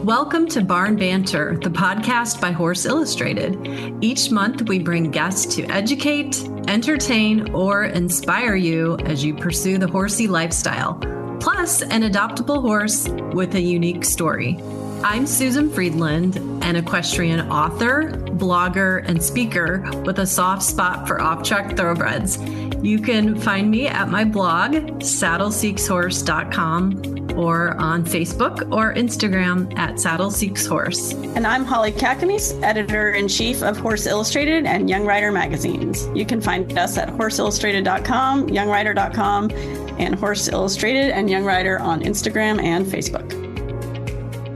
Welcome to Barn Banter, the podcast by Horse Illustrated. Each month, we bring guests to educate, entertain, or inspire you as you pursue the horsey lifestyle, plus an adoptable horse with a unique story. I'm Susan Friedland, an equestrian author, blogger, and speaker with a soft spot for off-track thoroughbreds. You can find me at my blog, saddleseekshorse.com, or on Facebook or Instagram at saddleseekshorse. And I'm Holly Kakanis, editor-in-chief of Horse Illustrated and Young Rider magazines. You can find us at horseillustrated.com, youngrider.com, and Horse Illustrated and Young Rider on Instagram and Facebook.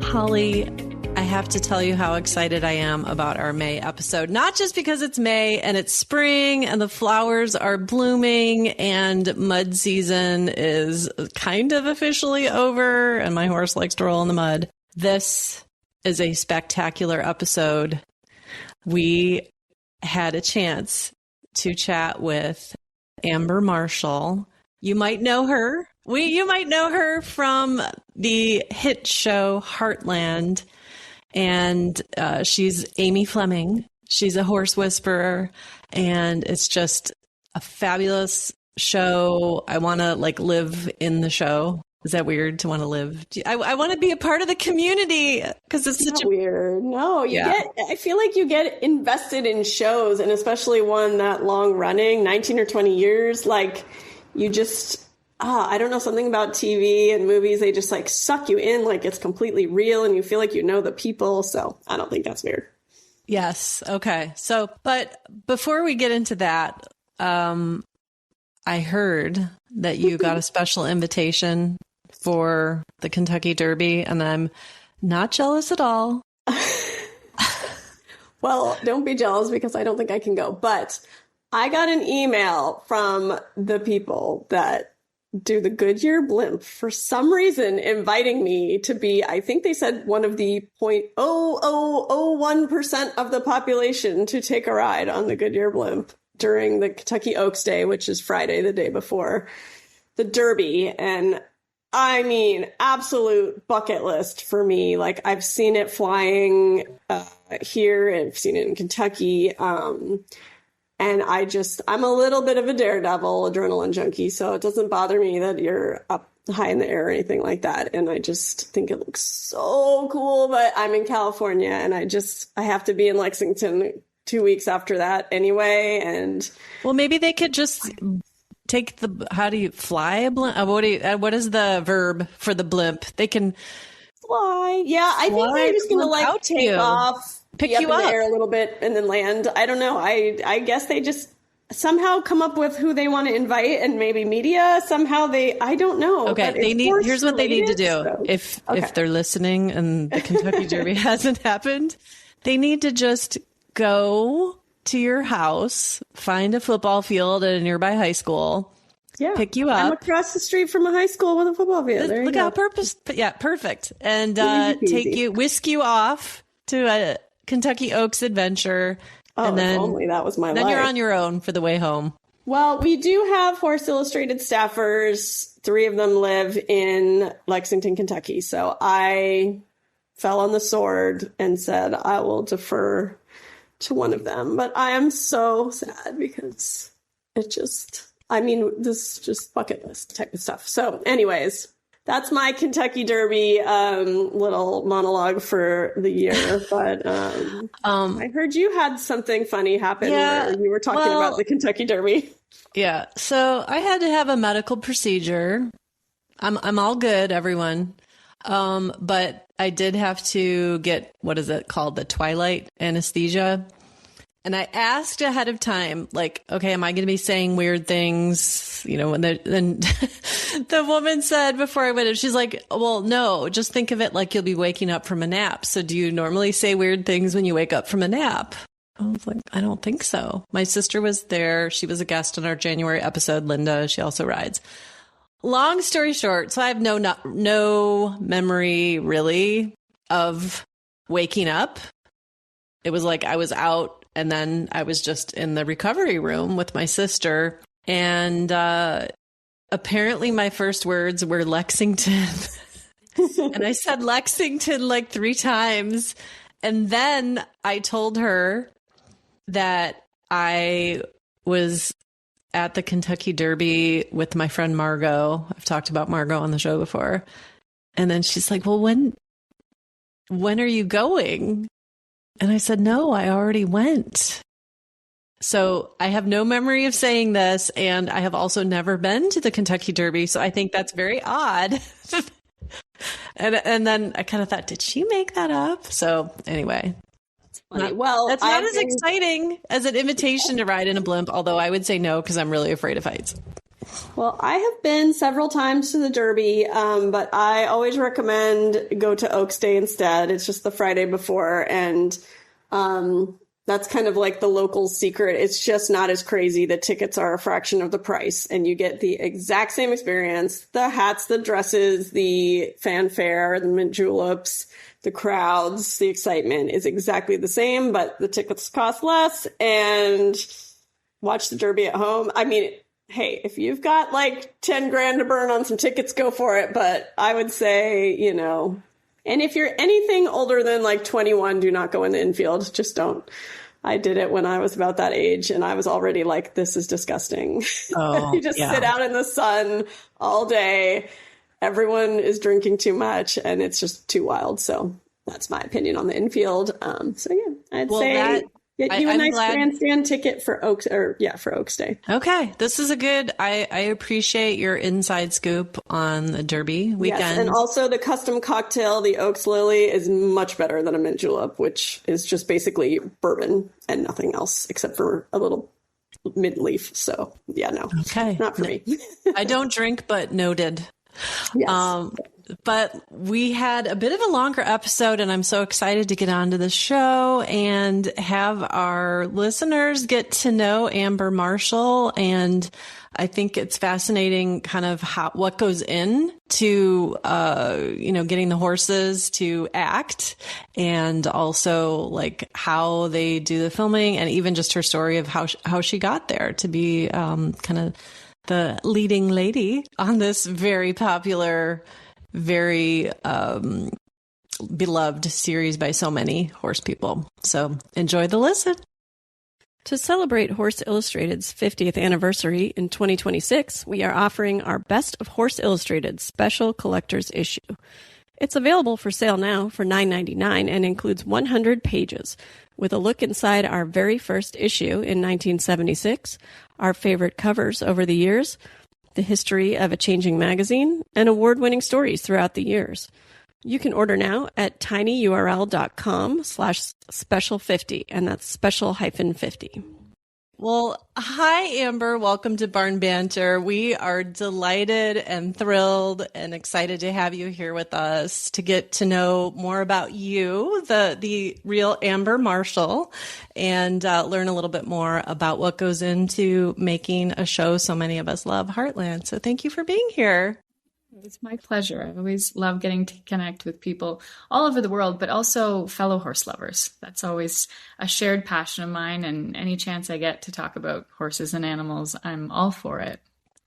Holly, I have to tell you how excited I am about our May episode, not just because it's May and it's spring and the flowers are blooming and mud season is kind of officially over and my horse likes to roll in the mud. This is a spectacular episode. We had a chance to chat with Amber Marshall. You might know her. You might know her from the hit show Heartland, and she's Amy Fleming. She's a horse whisperer, and it's just a fabulous show. I want to live in the show. Is that weird to want to live? I want to be a part of the community because it's such weird. No, I feel like you get invested in shows, and especially one that long running, 19 or 20 years. Like you just. I don't know, something about TV and movies, they just suck you in like it's completely real and you feel like you know the people. So I don't think that's weird. Yes. Okay. So, but before we get into that, I heard that you got a special invitation for the Kentucky Derby and I'm not jealous at all. Well, don't be jealous because I don't think I can go, but I got an email from the people that do the Goodyear blimp for some reason inviting me to be, I think they said one of the 0.0001% of the population to take a ride on the Goodyear blimp during the Kentucky Oaks Day, which is Friday, the day before the Derby. And I mean, absolute bucket list for me. Like I've seen it flying here and I've seen it in Kentucky. And I'm a little bit of a daredevil, adrenaline junkie, so it doesn't bother me that you're up high in the air or anything like that. And I just think it looks so cool, but I'm in California and I have to be in Lexington 2 weeks after that anyway. And well, maybe they could just take how do you fly a blimp? What is the verb for the blimp? They can fly. Yeah, I think they're just going to take off. Pick you up in the air a little bit and then land. I don't know. I guess they just somehow come up with who they want to invite and maybe media. Somehow I don't know. Okay. Here's what they need to do. So. If they're listening and the Kentucky Derby hasn't happened, they need to just go to your house, find a football field at a nearby high school. Yeah. Pick you up. I'm across the street from a high school with a football field. There Look you how go. perfect. And whisk you off to a Kentucky Oaks adventure. Oh, and then, if only that was my life. Then you're on your own for the way home. Well, we do have Horse Illustrated staffers. 3 of them live in Lexington, Kentucky. So I fell on the sword and said, I will defer to one of them. But I am so sad because this is just bucket list type of stuff. So anyways, that's my Kentucky Derby little monologue for the year. But I heard you had something funny happen where you were talking about the Kentucky Derby. Yeah. So I had to have a medical procedure. I'm all good, everyone. But I did have to get, what is it called? The twilight anesthesia. And I asked ahead of time, okay, am I going to be saying weird things? Then the woman said before I went in, she's like, well, no, just think of it like you'll be waking up from a nap. So do you normally say weird things when you wake up from a nap? I was like, I don't think so. My sister was there. She was a guest on our January episode, Linda. She also rides. Long story short, so I have no memory really of waking up. It was like I was out. And then I was just in the recovery room with my sister. And apparently my first words were Lexington. And I said Lexington like 3 times. And then I told her that I was at the Kentucky Derby with my friend Margot. I've talked about Margot on the show before. And then she's like, well, when are you going? And I said, no, I already went. So I have no memory of saying this. And I have also never been to the Kentucky Derby. So I think that's very odd. And then I kind of thought, did she make that up? So anyway, that's not as exciting as an invitation to ride in a blimp, although I would say no because I'm really afraid of heights. Well, I have been several times to the Derby, but I always recommend go to Oaks Day instead. It's just the Friday before, and that's kind of like the local secret. It's just not as crazy. The tickets are a fraction of the price, and you get the exact same experience. The hats, the dresses, the fanfare, the mint juleps, the crowds, the excitement is exactly the same, but the tickets cost less, and watch the Derby at home. I mean, hey, if you've got like 10 grand to burn on some tickets, go for it. But I would say, and if you're anything older than like 21, do not go in the infield. Just don't. I did it when I was about that age, and I was already like, this is disgusting. Oh, you just sit out in the sun all day. Everyone is drinking too much, and it's just too wild. So that's my opinion on the infield. So yeah, I'd say get you a nice grandstand ticket for Oaks Day. Okay. This is a good, I appreciate your inside scoop on the Derby weekend. Yes, and also the custom cocktail, the Oaks Lily, is much better than a mint julep, which is just basically bourbon and nothing else except for a little mint leaf. So yeah, no. Okay. Not for me. I don't drink, but noted. Yes. But we had a bit of a longer episode, and I'm so excited to get onto the show and have our listeners get to know Amber Marshall. And I think it's fascinating kind of what goes into, getting the horses to act, and also like how they do the filming, and even just her story of how she got there to be, kind of the leading lady on this very popular, very beloved series by so many horse people. So enjoy the listen. To celebrate Horse Illustrated's 50th anniversary in 2026, we are offering our Best of Horse Illustrated special collector's issue. It's available for sale now for $9.99 and includes 100 pages with a look inside our very first issue in 1976, our favorite covers over the years, the history of a changing magazine, and award-winning stories throughout the years. You can order now at tinyurl.com/special50, and that's special-50. Well, hi, Amber. Welcome to Barn Banter. We are delighted and thrilled and excited to have you here with us to get to know more about you, the real Amber Marshall, and learn a little bit more about what goes into making a show so many of us love, Heartland. So thank you for being here. It's my pleasure. I always love getting to connect with people all over the world, but also fellow horse lovers. That's always a shared passion of mine. And any chance I get to talk about horses and animals, I'm all for it.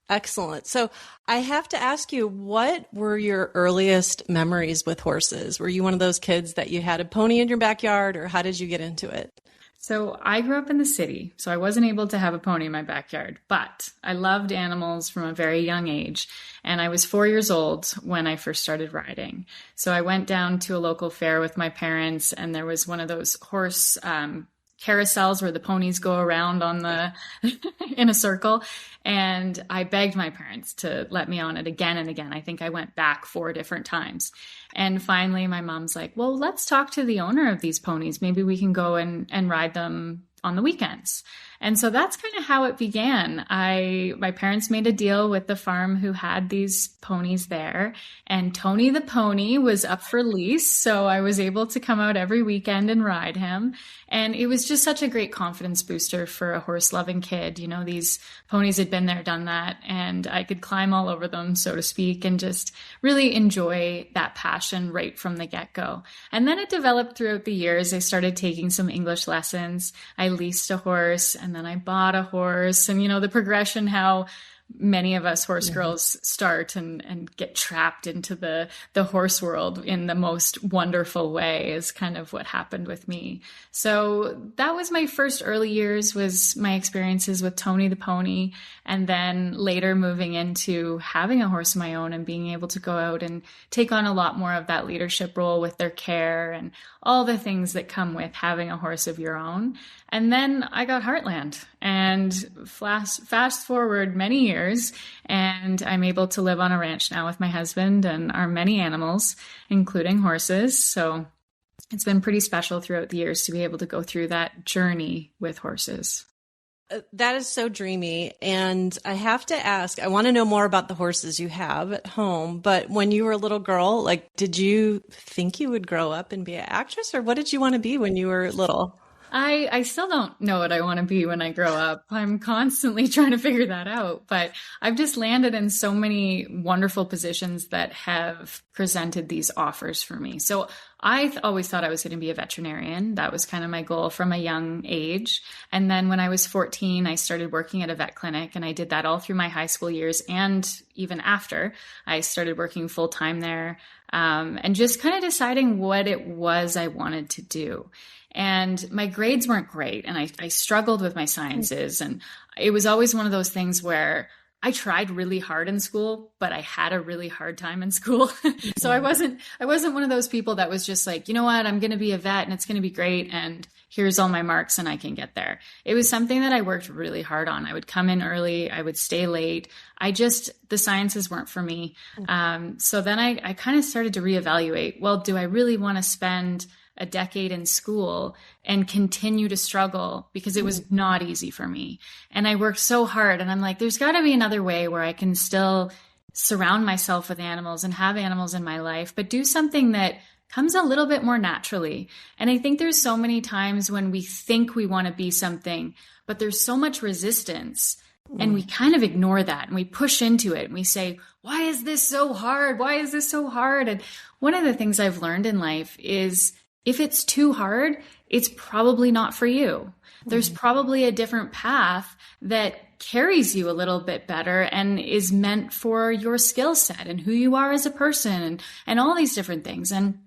Excellent. So I have to ask you, what were your earliest memories with horses? Were you one of those kids that you had a pony in your backyard, or how did you get into it? So I grew up in the city, so I wasn't able to have a pony in my backyard, but I loved animals from a very young age. And I was 4 years old when I first started riding. So I went down to a local fair with my parents, and there was one of those horse carousels where the ponies go around on the in a circle. And I begged my parents to let me on it again and again. I think I went back 4 different times. And finally, my mom's like, well, let's talk to the owner of these ponies. Maybe we can go and ride them on the weekends. And so that's kind of how it began. My parents made a deal with the farm who had these ponies there, and Tony the pony was up for lease. So I was able to come out every weekend and ride him. And it was just such a great confidence booster for a horse loving kid. You know, these ponies had been there, done that, and I could climb all over them, so to speak, and just really enjoy that passion right from the get-go. And then it developed throughout the years. I started taking some English lessons. I leased a horse, and then I bought a horse. And, you know, the progression, how many of us horse girls start and get trapped into the horse world in the most wonderful way is kind of what happened with me. So that was my first early years, was my experiences with Tony the pony. And then later moving into having a horse of my own and being able to go out and take on a lot more of that leadership role with their care and all the things that come with having a horse of your own. And then I got Heartland, and fast forward many years, and I'm able to live on a ranch now with my husband and our many animals, including horses. So it's been pretty special throughout the years to be able to go through that journey with horses. That is so dreamy. And I have to ask, I want to know more about the horses you have at home. But when you were a little girl, like, did you think you would grow up and be an actress, or what did you want to be when you were little? I still don't know what I want to be when I grow up. I'm constantly trying to figure that out, but I've just landed in so many wonderful positions that have presented these offers for me. So I always thought I was going to be a veterinarian. That was kind of my goal from a young age. And then when I was 14, I started working at a vet clinic, and I did that all through my high school years. And even after, I started working full time there, and just kind of deciding what it was I wanted to do. And my grades weren't great, and I struggled with my sciences. And it was always one of those things where I tried really hard in school, but I had a really hard time in school. So I wasn't one of those people that was just like, you know what, I'm going to be a vet and it's going to be great, and here's all my marks and I can get there. It was something that I worked really hard on. I would come in early, I would stay late. The sciences weren't for me. So then I kind of started to reevaluate, well, do I really want to spend a decade in school and continue to struggle, because it was not easy for me. And I worked so hard, and I'm like, there's got to be another way where I can still surround myself with animals and have animals in my life, but do something that comes a little bit more naturally. And I think there's so many times when we think we want to be something, but there's so much resistance, and we kind of ignore that and we push into it and we say, why is this so hard? Why is this so hard? And one of the things I've learned in life is, if it's too hard, it's probably not for you. There's probably a different path that carries you a little bit better and is meant for your skill set and who you are as a person and all these different things. And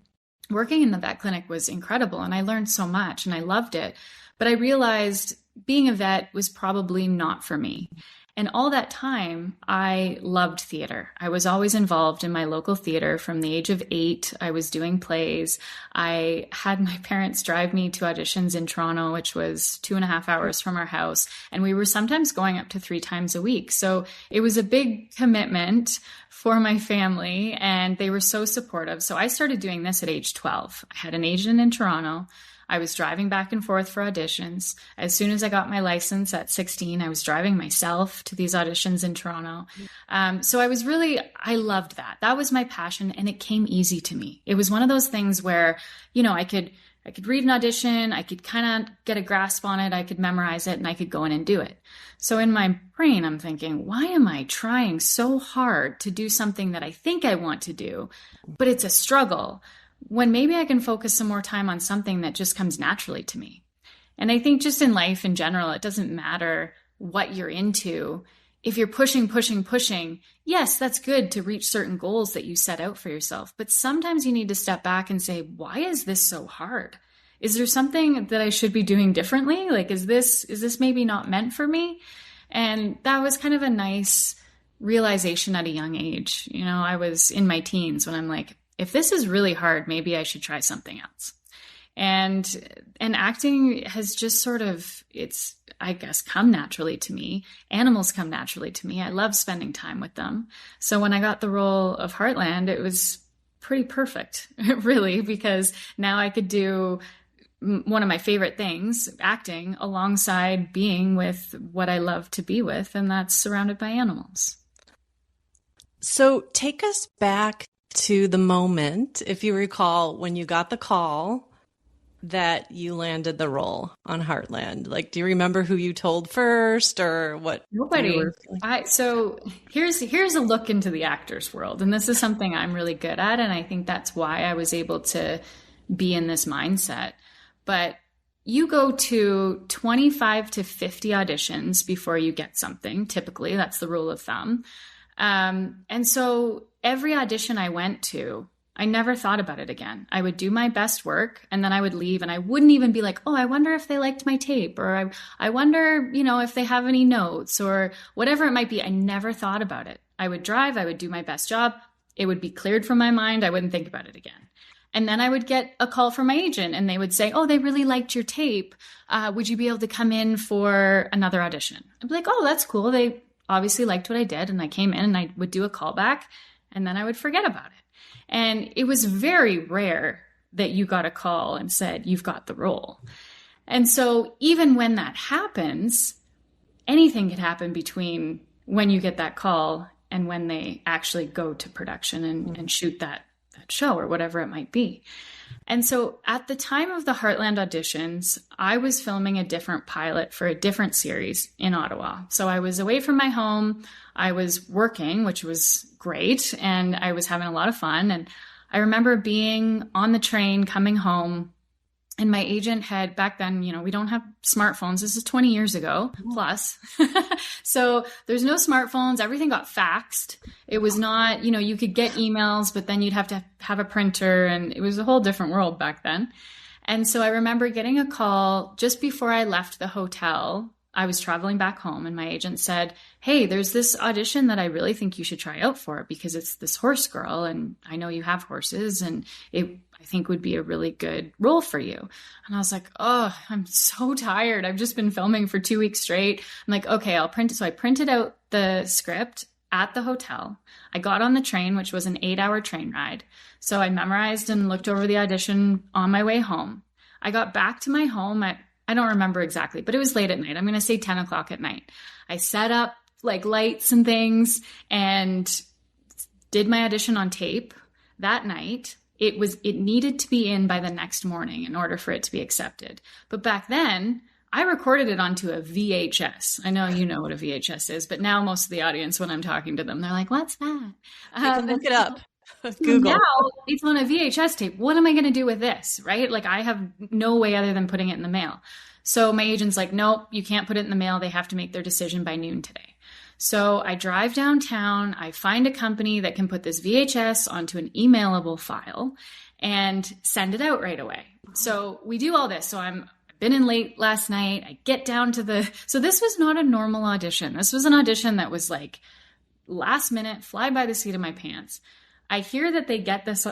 working in the vet clinic was incredible, and I learned so much and I loved it. But I realized being a vet was probably not for me. And all that time, I loved theater. I was always involved in my local theater from the age of 8. I was doing plays. I had my parents drive me to auditions in Toronto, which was 2.5 hours from our house. And we were sometimes going up to 3 times a week. So it was a big commitment for my family, and they were so supportive. So I started doing this at age 12. I had an agent in Toronto. I was driving back and forth for auditions. As soon as I got my license at 16, I was driving myself to these auditions in Toronto. So I loved that. That was my passion, and it came easy to me. It was one of those things where, I could read an audition, I could kind of get a grasp on it, I could memorize it, and I could go in and do it. So in my brain, I'm thinking, why am I trying so hard to do something that I think I want to do, but it's a struggle, when maybe I can focus some more time on something that just comes naturally to me? And I think just in life in general, it doesn't matter what you're into. If you're pushing, yes, that's good to reach certain goals that you set out for yourself. But sometimes you need to step back and say, why is this so hard? Is there something that I should be doing differently? Like, is this maybe not meant for me? And that was kind of a nice realization at a young age. I was in my teens when I'm like, if this is really hard, maybe I should try something else. And acting has just sort of, it's, I guess, come naturally to me. Animals come naturally to me. I love spending time with them. So when I got the role of Heartland, it was pretty perfect, really, because now I could do one of my favorite things, acting, alongside being with what I love to be with, and that's surrounded by animals. So take us back to the moment, if you recall, when you got the call that you landed the role on Heartland. Like, do you remember who you told first, or what? Nobody. So here's a look into the actor's world, and this is something I'm really good at, and I think that's why I was able to be in this mindset. But you go to 25 to 50 auditions before you get something. Typically, that's the rule of thumb. And so every audition I went to, I never thought about it again. I would do my best work and then I would leave, and I wouldn't even be like, oh, I wonder if they liked my tape, or I wonder, if they have any notes or whatever it might be. I never thought about it. I would drive, I would do my best job. It would be cleared from my mind. I wouldn't think about it again. And then I would get a call from my agent and they would say, oh, they really liked your tape. Would you be able to come in for another audition? I'd be like, oh, that's cool. They obviously liked what I did. And I came in and I would do a callback and then I would forget about it. And it was very rare that you got a call and said, you've got the role. And so even when that happens, anything could happen between when you get that call and when they actually go to production and shoot that show or whatever it might be. And so at the time of the Heartland auditions, I was filming a different pilot for a different series in Ottawa. So I was away from my home. I was working, which was great, and I was having a lot of fun. And I remember being on the train coming home, and my agent had, back then, we don't have smartphones. This is 20 years ago plus. So there's no smartphones. Everything got faxed. It was not, you could get emails, but then you'd have to have a printer, and it was a whole different world back then. And so I remember getting a call just before I left the hotel. I was traveling back home and my agent said, hey, there's this audition that I really think you should try out for because it's this horse girl and I know you have horses and I think would be a really good role for you. And I was like, oh, I'm so tired. I've just been filming for 2 weeks straight. I'm like, okay, I'll print it. So I printed out the script at the hotel. I got on the train, which was an 8-hour train ride. So I memorized and looked over the audition on my way home. I got back to my home at, I don't remember exactly, but it was late at night. I'm going to say 10 o'clock at night. I set up like lights and things and did my audition on tape that night. It needed to be in by the next morning in order for it to be accepted. But back then I recorded it onto a VHS. I know you know what a VHS is, but now most of the audience, when I'm talking to them, they're like, what's that? Look it up. Google. Now it's on a VHS tape. What am I going to do with this? Right? Like I have no way other than putting it in the mail. So my agent's like, nope, you can't put it in the mail. They have to make their decision by noon today. So I drive downtown. I find a company that can put this VHS onto an emailable file and send it out right away. So we do all this. So I've been in late last night. I get down to so this was not a normal audition. This was an audition that was like last minute, fly by the seat of my pants. I hear that they get this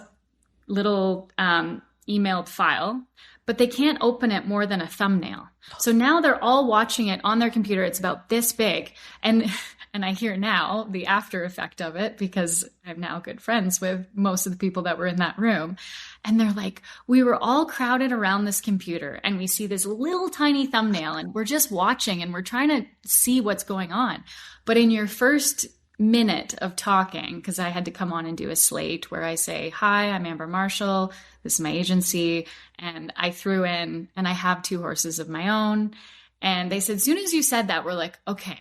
little emailed file, but they can't open it more than a thumbnail. So now they're all watching it on their computer. It's about this big. And I hear now the after effect of it because I'm now good friends with most of the people that were in that room. And they're like, we were all crowded around this computer and we see this little tiny thumbnail and we're just watching and we're trying to see what's going on. But in your first minute of talking, because I had to come on and do a slate where I say, hi, I'm Amber Marshall. This is my agency. And I threw in, and I have 2 horses of my own. And they said, as soon as you said that, we're like, okay,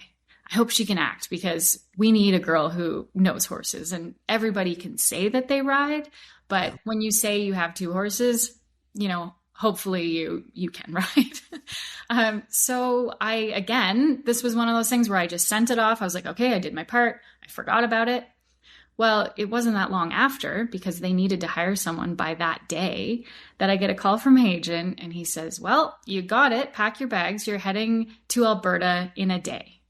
I hope she can act because we need a girl who knows horses. And everybody can say that they ride. But when you say you have 2 horses, hopefully you can ride. So this was one of those things where I just sent it off. I was like, okay, I did my part. I forgot about it. Well, it wasn't that long after because they needed to hire someone by that day that I get a call from my agent and he says, well, you got it. Pack your bags. You're heading to Alberta in a day.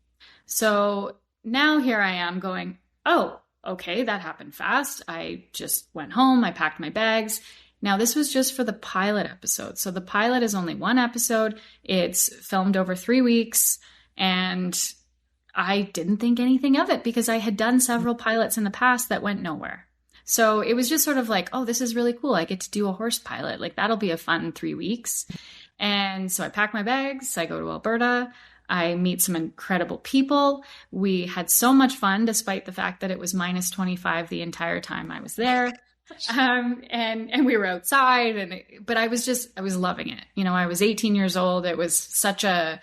So now here I am going, oh, okay, that happened fast. I just went home. I packed my bags. Now, this was just for the pilot episode. So the pilot is only 1 episode. It's filmed over 3 weeks. And I didn't think anything of it because I had done several pilots in the past that went nowhere. So it was just sort of like, oh, this is really cool. I get to do a horse pilot. Like that'll be a fun 3 weeks. And so I pack my bags. I go to Alberta. I meet some incredible people. We had so much fun despite the fact that it was minus 25 the entire time I was there. And we were outside but I was loving it. I was 18 years old. It was such a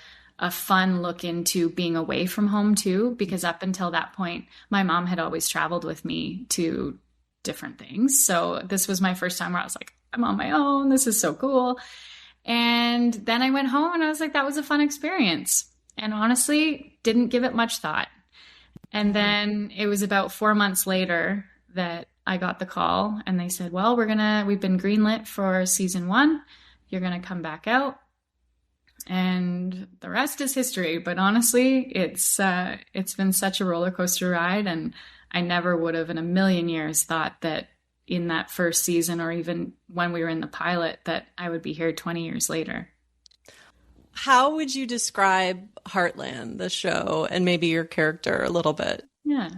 fun look into being away from home too, because up until that point, my mom had always traveled with me to different things. So this was my first time where I was like, I'm on my own. This is so cool. And then I went home and I was like, that was a fun experience. And honestly, didn't give it much thought. And then it was about 4 months later that I got the call and they said, well, we've been greenlit for season 1. You're going to come back out. And the rest is history. But honestly, it's been such a roller coaster ride. And I never would have in a million years thought that in that first season, or even when we were in the pilot, that I would be here 20 years later. How would you describe Heartland, the show, and maybe your character a little bit? Yeah.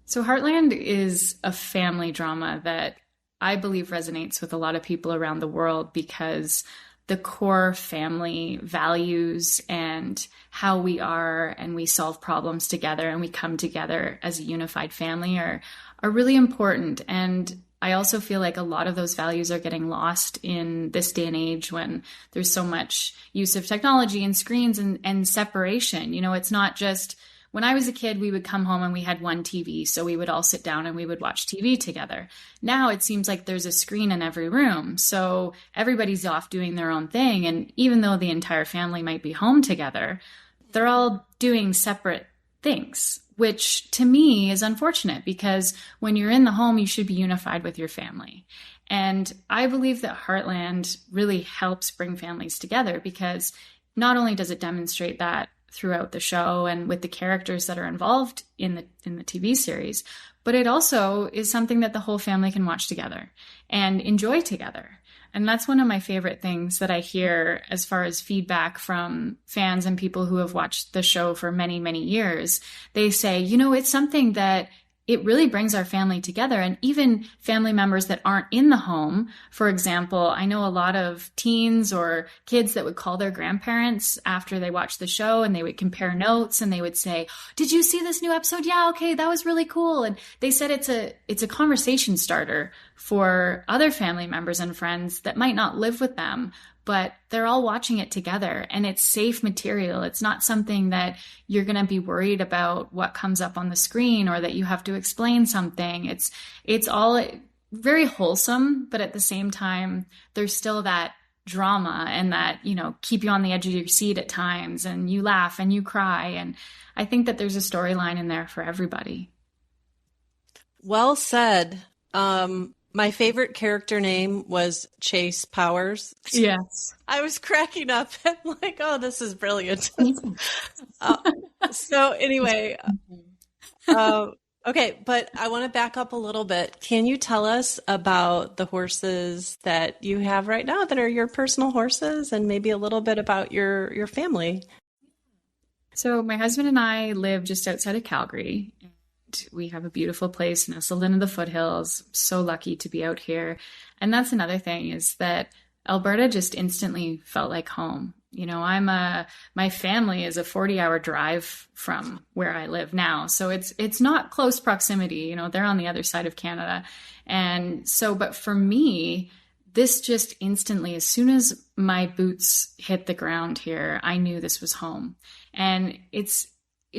So Heartland is a family drama that I believe resonates with a lot of people around the world because the core family values and how we are and we solve problems together and we come together as a unified family are really important. And I also feel like a lot of those values are getting lost in this day and age when there's so much use of technology and screens and separation. You know, it's not just when I was a kid, we would come home and we had one TV. So we would all sit down and we would watch TV together. Now it seems like there's a screen in every room. So everybody's off doing their own thing. And even though the entire family might be home together, they're all doing separate things, which to me is unfortunate because when you're in the home, you should be unified with your family. And I believe that Heartland really helps bring families together because not only does it demonstrate that throughout the show and with the characters that are involved in the TV series, but it also is something that the whole family can watch together and enjoy together. And that's one of my favorite things that I hear as far as feedback from fans and people who have watched the show for many, many years. They say, you know, it's something that it really brings our family together. And even family members that aren't in the home, for example, I know a lot of teens or kids that would call their grandparents after they watched the show and they would compare notes and they would say, did you see this new episode? Yeah, okay, that was really cool. And they said it's a conversation starter for other family members and friends that might not live with them, but they're all watching it together and it's safe material. It's not something that you're going to be worried about what comes up on the screen or that you have to explain something. It's all very wholesome, but at the same time, there's still that drama and that, you know, keep you on the edge of your seat at times and you laugh and you cry. And I think that there's a storyline in there for everybody. Well said. My favorite character name was Chase Powers. Yes. I was cracking up. I'm like, oh, this is brilliant. So anyway, okay, but I want to back up a little bit. Can you tell us about the horses that you have right now that are your personal horses and maybe a little bit about your family? So my husband and I live just outside of Calgary. We have a beautiful place nestled into the foothills. So lucky to be out here. And that's another thing is that Alberta just instantly felt like home. You know, my family is a 40-hour drive from where I live now. So it's not close proximity. You know, they're on the other side of Canada. And so, but for me, this just instantly, as soon as my boots hit the ground here, I knew this was home. And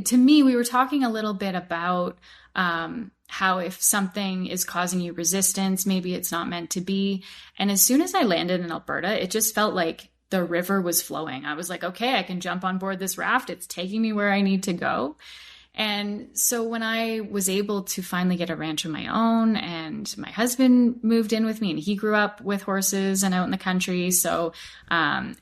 to me, we were talking a little bit about how if something is causing you resistance, maybe it's not meant to be. And as soon as I landed in Alberta, it just felt like the river was flowing. I was like, okay, I can jump on board this raft. It's taking me where I need to go. And so when I was able to finally get a ranch of my own and my husband moved in with me and he grew up with horses and out in the country. So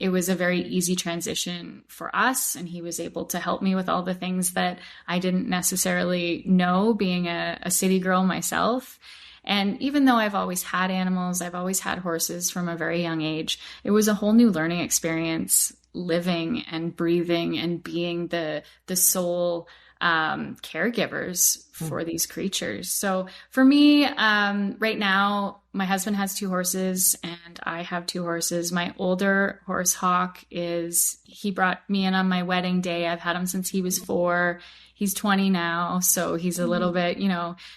it was a very easy transition for us. And he was able to help me with all the things that I didn't necessarily know being a city girl myself. And even though I've always had animals, I've always had horses from a very young age, it was a whole new learning experience living and breathing and being the sole caregivers for these creatures. So for me, right now, my husband has 2 horses and I have 2 horses. My older horse, Hawk, he brought me in on my wedding day. I've had him since he was 4. He's 20 now. So he's a little bit,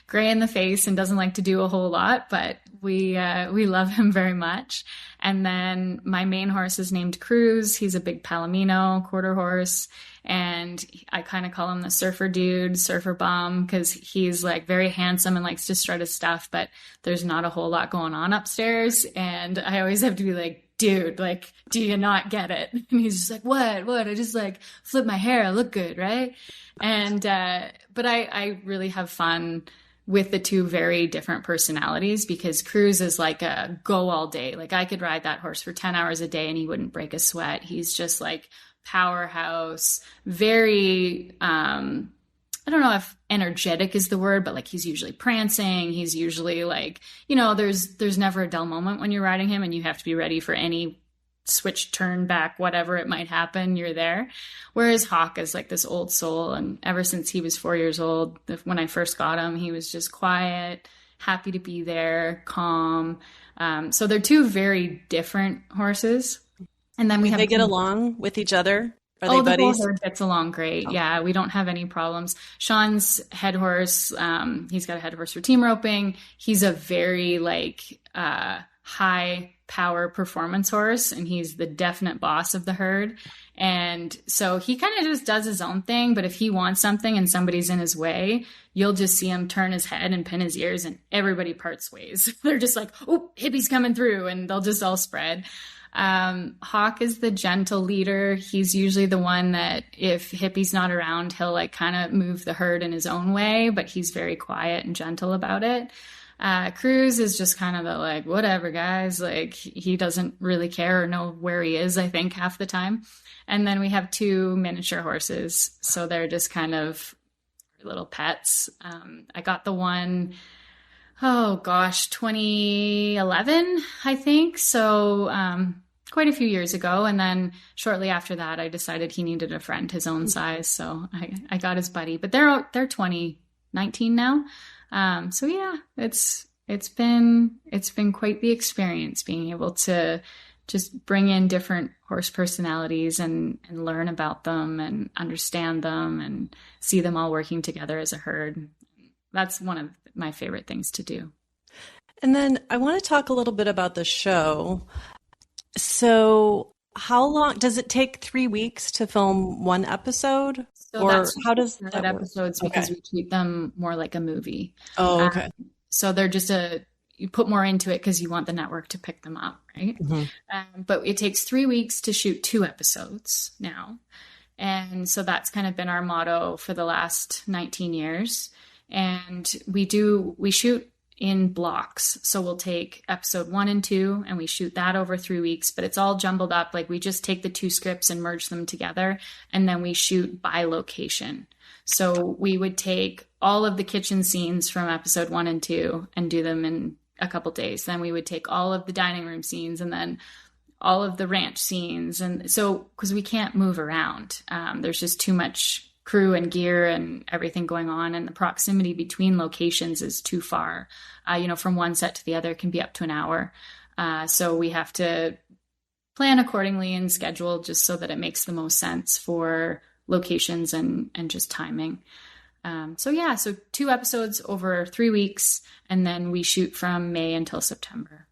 gray in the face and doesn't like to do a whole lot, but we love him very much. And then my main horse is named Cruz. He's a big Palomino quarter horse. And I kind of call him the surfer dude, surfer bum, because he's like very handsome and likes to strut his stuff, but there's not a whole lot going on upstairs. And I always have to be like, dude, like, do you not get it? And he's just like, what? I just like flip my hair. I look good, right? And, but I really have fun with the two very different personalities, because Cruz is like a go all day. Like, I could ride that horse for 10 hours a day and he wouldn't break a sweat. He's just like powerhouse, very, I don't know if energetic is the word, but like he's usually prancing. He's usually like, there's never a dull moment when you're riding him, and you have to be ready for any switch, turn back, whatever it might happen, you're there. Whereas Hawk is like this old soul. And ever since he was 4 years old, when I first got him, he was just quiet, happy to be there, calm. So they're two very different horses. And then they get along with each other. Are they buddies? The whole herd gets along great. Oh. Yeah, we don't have any problems. Sean's head horse, he's got a head horse for team roping. He's a very high power performance horse, and he's the definite boss of the herd. And so he kind of just does his own thing, but if he wants something and somebody's in his way, you'll just see him turn his head and pin his ears, and everybody parts ways. They're just like, oh, Hippie's coming through, and they'll just all spread. Hawk is the gentle leader. He's usually the one that if Hippie's not around, he'll like kind of move the herd in his own way, but he's very quiet and gentle about it. Cruz is just kind of the like, whatever, guys, like he doesn't really care or know where he is, I think, half the time. And then we have two miniature horses. So they're just kind of little pets. I got the one, 2011, I think. So, quite a few years ago. And then shortly after that, I decided he needed a friend his own size. So I got his buddy, but they're 2019 now. So yeah, it's been quite the experience being able to just bring in different horse personalities and learn about them and understand them and see them all working together as a herd. That's one of my favorite things to do. And then I want to talk a little bit about the show. So how long does it take? 3 weeks to film one episode? So or how does that episodes work? Because we treat them more like a movie. Oh, okay. So they're just you put more into it because you want the network to pick them up, right? Mm-hmm. But it takes 3 weeks to shoot 2 episodes now. And so that's kind of been our motto for the last 19 years. And we shoot in blocks. So we'll take episode 1 and 2 and we shoot that over 3 weeks, but it's all jumbled up. Like we just take the 2 scripts and merge them together, and then we shoot by location. So we would take all of the kitchen scenes from episode 1 and 2 and do them in a couple days. Then we would take all of the dining room scenes and then all of the ranch scenes. And so, because we can't move around, there's just too much crew and gear and everything going on, and the proximity between locations is too far. From one set to the other can be up to an hour. So we have to plan accordingly and schedule just so that it makes the most sense for locations and just timing. So 2 episodes over 3 weeks, and then we shoot from May until September.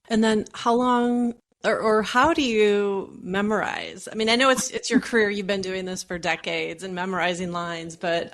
And then how long or how do you memorize? I mean, I know it's your career. You've been doing this for decades and memorizing lines, but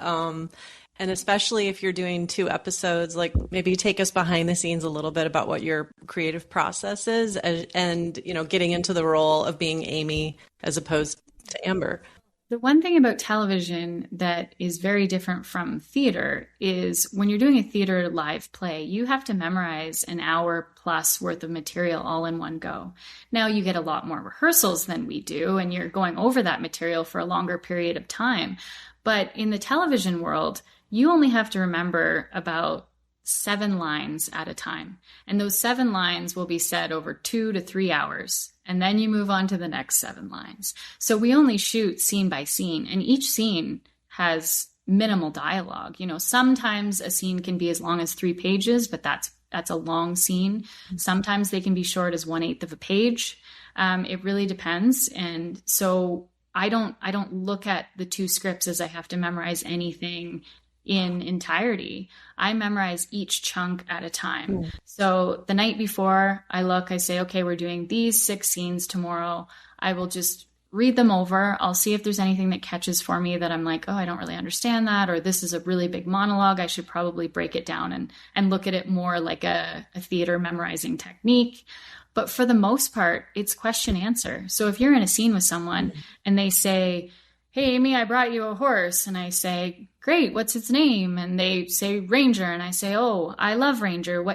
and especially if you're doing 2 episodes, like maybe take us behind the scenes a little bit about what your creative process is and getting into the role of being Amy as opposed to Amber. The one thing about television that is very different from theater is when you're doing a theater live play, you have to memorize an hour plus worth of material all in one go. Now you get a lot more rehearsals than we do, and you're going over that material for a longer period of time. But in the television world, you only have to remember about 7 lines at a time. And those 7 lines will be said over 2 to 3 hours. And then you move on to the next 7 lines. So we only shoot scene by scene, and each scene has minimal dialogue. Sometimes a scene can be as long as 3 pages, but that's a long scene. Sometimes they can be short as 1/8 of a page. It really depends. And so I don't look at the 2 scripts as I have to memorize anything in entirety. I memorize each chunk at a time. So the night before I say, okay, we're doing these 6 scenes tomorrow. I will just read them over. I'll see if there's anything that catches for me that I'm like, oh, I don't really understand that, or this is a really big monologue. I should probably break it down and look at it more like a theater memorizing technique. But for the most part, it's question answer. So if you're in a scene with someone and they say, hey, Amy, I brought you a horse. And I say, great, what's its name? And they say Ranger. And I say, oh, I love Ranger.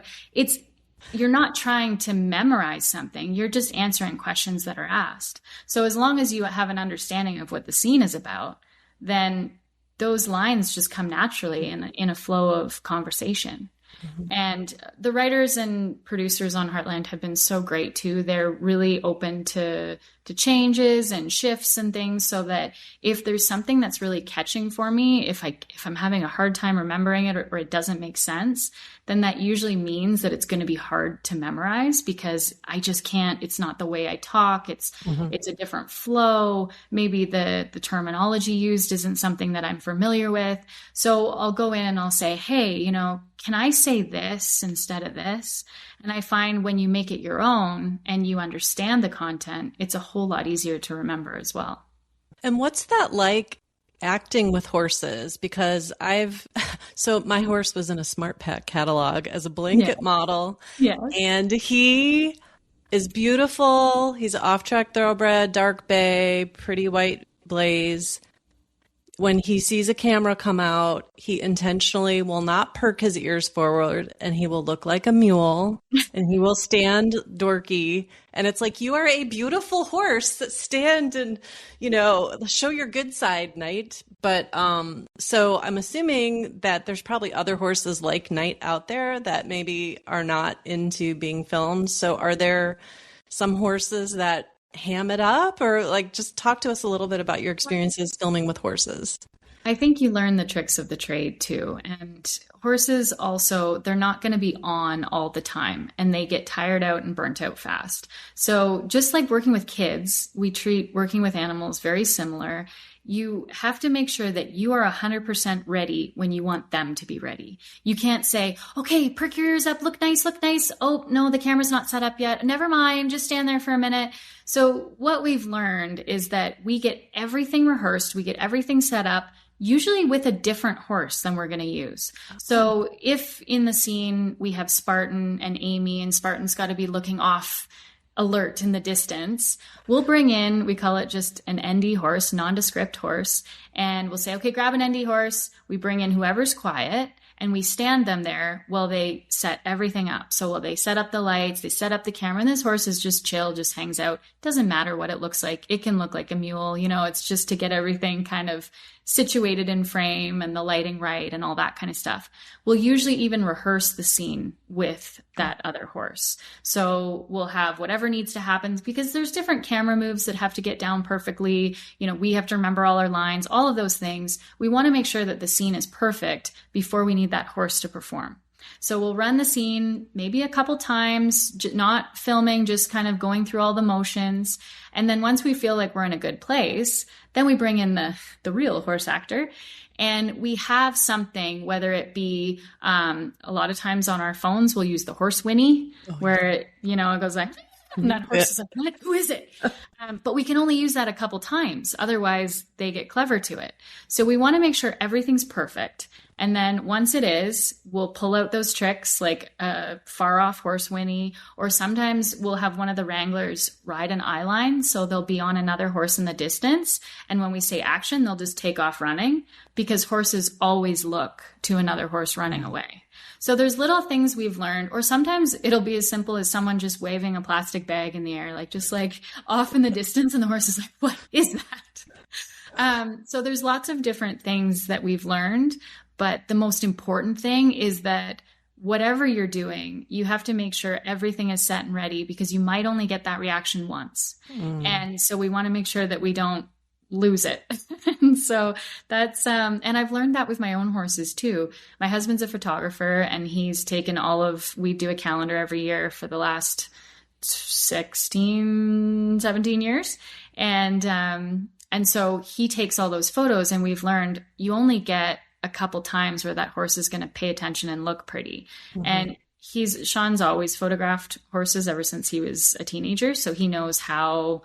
You're not trying to memorize something. You're just answering questions that are asked. So as long as you have an understanding of what the scene is about, then those lines just come naturally in a flow of conversation. Mm-hmm. And the writers and producers on Heartland have been so great too. They're really open to changes and shifts and things, so that if there's something that's really catching for me, if I'm having a hard time remembering it, or it doesn't make sense, then that usually means that it's going to be hard to memorize, because I just can't. It's not the way I talk. It's a different flow. Maybe the terminology used isn't something that I'm familiar with. So I'll go in and I'll say, hey, can I say this instead of this? And I find when you make it your own and you understand the content, it's a whole lot easier to remember as well. And what's that like, acting with horses? Because so my horse was in a Smart Pack catalog as a blanket model. Yes. And he is beautiful. He's an off-track thoroughbred, dark bay, pretty white blaze. When he sees a camera come out, he intentionally will not perk his ears forward, and he will look like a mule, and he will stand dorky. And it's like, you are a beautiful horse that stand and, show your good side, Knight. But so I'm assuming that there's probably other horses like Knight out there that maybe are not into being filmed. So are there some horses that ham it up, or just talk to us a little bit about your experiences filming with horses? I think you learn the tricks of the trade too. And horses also, they're not going to be on all the time, and they get tired out and burnt out fast. So just like working with kids, we treat working with animals very similar. You have to make sure that you are 100% ready when you want them to be ready. You can't say, okay, perk your ears up, look nice. Oh, no, the camera's not set up yet. Never mind, just stand there for a minute. So what we've learned is that we get everything rehearsed, we get everything set up, usually with a different horse than we're going to use. So if in the scene we have Spartan and Amy, and Spartan's got to be looking off alert in the distance, we'll bring in, we call it just an ND horse, nondescript horse, and we'll say, okay, grab an ND horse. We bring in whoever's quiet, and we stand them there while they set everything up. So while they set up the lights, they set up the camera, and this horse is just chill, just hangs out. Doesn't matter what it looks like. It can look like a mule, it's just to get everything kind of situated in frame and the lighting right and all that kind of stuff. We'll usually even rehearse the scene with that other horse. So we'll have whatever needs to happen, because there's different camera moves that have to get down perfectly. We have to remember all our lines, all of those things. We want to make sure that the scene is perfect before we need that horse to perform. So we'll run the scene maybe a couple times, not filming, just kind of going through all the motions. And then once we feel like we're in a good place, then we bring in the real horse actor. And we have something, whether it be a lot of times on our phones, we'll use the horse whinny, where, it goes like, and that horse is like, what? Who is it? But we can only use that a couple times. Otherwise, they get clever to it. So we want to make sure everything's perfect. And then once it is, we'll pull out those tricks like a far off horse whinny, or sometimes we'll have one of the wranglers ride an eye line. So they'll be on another horse in the distance. And when we say action, they'll just take off running, because horses always look to another horse running away. So there's little things we've learned, or sometimes it'll be as simple as someone just waving a plastic bag in the air, just off in the distance. And the horse is like, what is that? So there's lots of different things that we've learned. But the most important thing is that whatever you're doing, you have to make sure everything is set and ready, because you might only get that reaction once. And so we want to make sure that we don't lose it. And so that's, and I've learned that with my own horses too. My husband's a photographer, and he's taken we do a calendar every year for the last 16, 17 years. And so he takes all those photos, and we've learned you only get a couple times where that horse is going to pay attention and look pretty. And Sean's always photographed horses ever since he was a teenager. So he knows how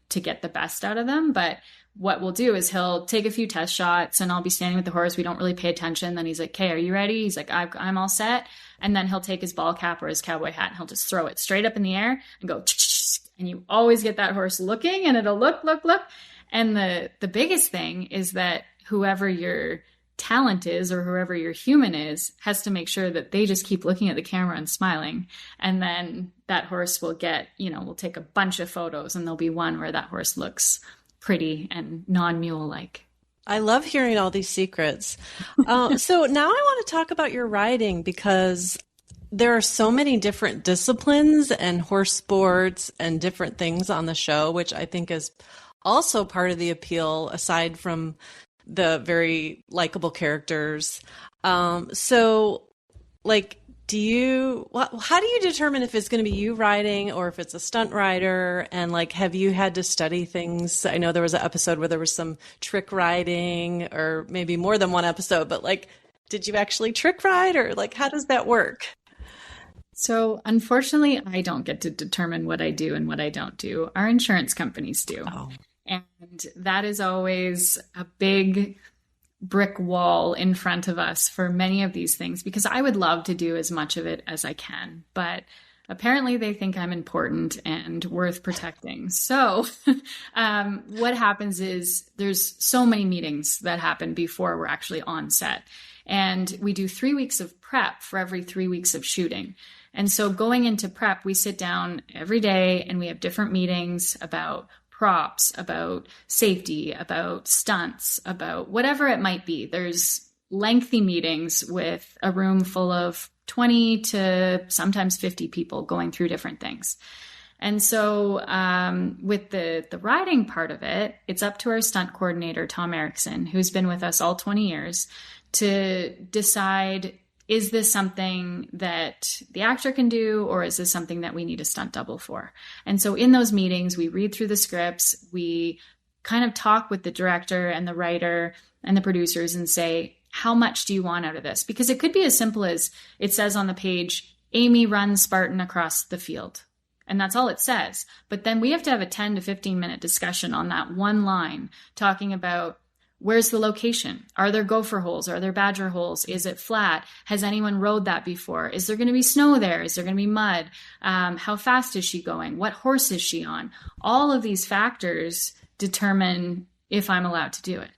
to get the best out of them. But what we'll do is he'll take a few test shots and I'll be standing with the horse. We don't really pay attention. Then he's like, okay, are you ready? He's like, I'm all set. And then he'll take his ball cap or his cowboy hat and he'll just throw it straight up in the air and go, and you always get that horse looking and it'll look. And the biggest thing is that whoever your talent is or whoever your human is has to make sure that they just keep looking at the camera and smiling. And then that horse will get, we'll take a bunch of photos and there'll be one where that horse looks pretty and non-mule like. I love hearing all these secrets. So now I want to talk about your riding, because there are so many different disciplines and horse sports and different things on the show, which I think is also part of the appeal, aside from the very likable characters. So like, how do you determine if it's going to be you riding or if it's a stunt rider? And like, have you had to study things? I know there was an episode where there was some trick riding, or maybe more than one episode, but like, did you actually trick ride, or like, how does that work? So unfortunately, I don't get to determine what I do and what I don't do. Our insurance companies do. Oh. And that is always a big brick wall in front of us for many of these things, because I would love to do as much of it as I can, but apparently they think I'm important and worth protecting. So what happens is there's so many meetings that happen before we're actually on set. And we do 3 weeks of prep for every 3 weeks of shooting. And so going into prep, we sit down every day and we have different meetings about props, about safety, about stunts, about whatever it might be. There's lengthy meetings with a room full of 20 to sometimes 50 people going through different things. And so with the riding part of it, it's up to our stunt coordinator, Tom Erickson, who's been with us all 20 years, to decide, is this something that the actor can do, or is this something that we need a stunt double for? And so in those meetings, we read through the scripts, we kind of talk with the director and the writer and the producers and say, how much do you want out of this? Because it could be as simple as it says on the page, Amy runs Spartan across the field. And that's all it says. But then we have to have a 10 to 15 minute discussion on that one line, talking about, where's the location? Are there gopher holes? Are there badger holes? Is it flat? Has anyone rode that before? Is there going to be snow there? Is there going to be mud? How fast is she going? What horse is she on? All of these factors determine if I'm allowed to do it.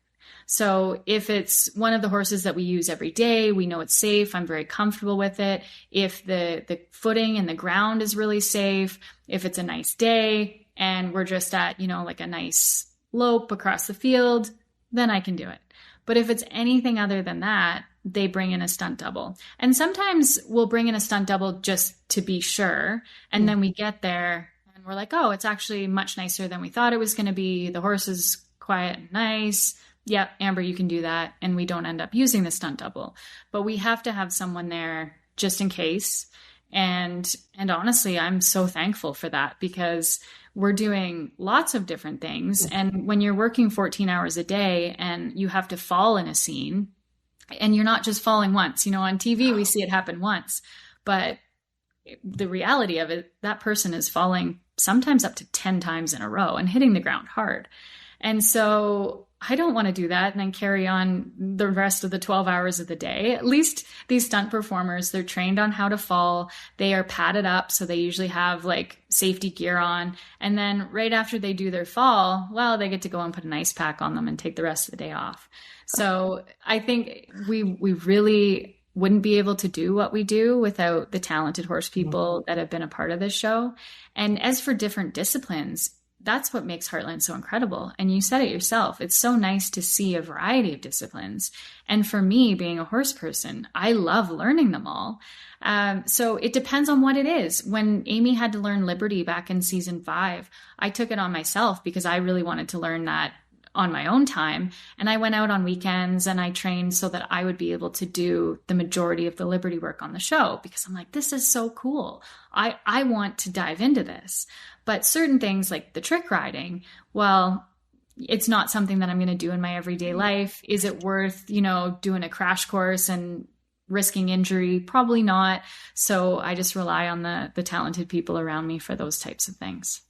So if it's one of the horses that we use every day, we know it's safe, I'm very comfortable with it. If the footing and the ground is really safe, if it's a nice day and we're just at, like a nice lope across the field, then I can do it. But if it's anything other than that, they bring in a stunt double. And sometimes we'll bring in a stunt double just to be sure. And then we get there and we're like, oh, it's actually much nicer than we thought it was going to be. The horse is quiet and nice. Yep, Amber, you can do that. And we don't end up using the stunt double. But we have to have someone there just in case. And honestly, I'm so thankful for that, because we're doing lots of different things. And when you're working 14 hours a day and you have to fall in a scene, and you're not just falling once, on TV, we see it happen once, but the reality of it, that person is falling sometimes up to 10 times in a row and hitting the ground hard. And so I don't want to do that and then carry on the rest of the 12 hours of the day. At least these stunt performers, they're trained on how to fall. They are padded up, so they usually have like safety gear on. And then right after they do their fall, well, they get to go and put an ice pack on them and take the rest of the day off. So I think we really wouldn't be able to do what we do without the talented horse people that have been a part of this show. And as for different disciplines, that's what makes Heartland so incredible. And you said it yourself. It's so nice to see a variety of disciplines. And for me, being a horse person, I love learning them all. So it depends on what it is. When Amy had to learn Liberty back in season 5, I took it on myself because I really wanted to learn that on my own time. And I went out on weekends and I trained so that I would be able to do the majority of the Liberty work on the show, because I'm like, this is so cool. I want to dive into this. But certain things like the trick riding, well, it's not something that I'm going to do in my everyday life. Is it worth, doing a crash course and risking injury? Probably not. So I just rely on the talented people around me for those types of things.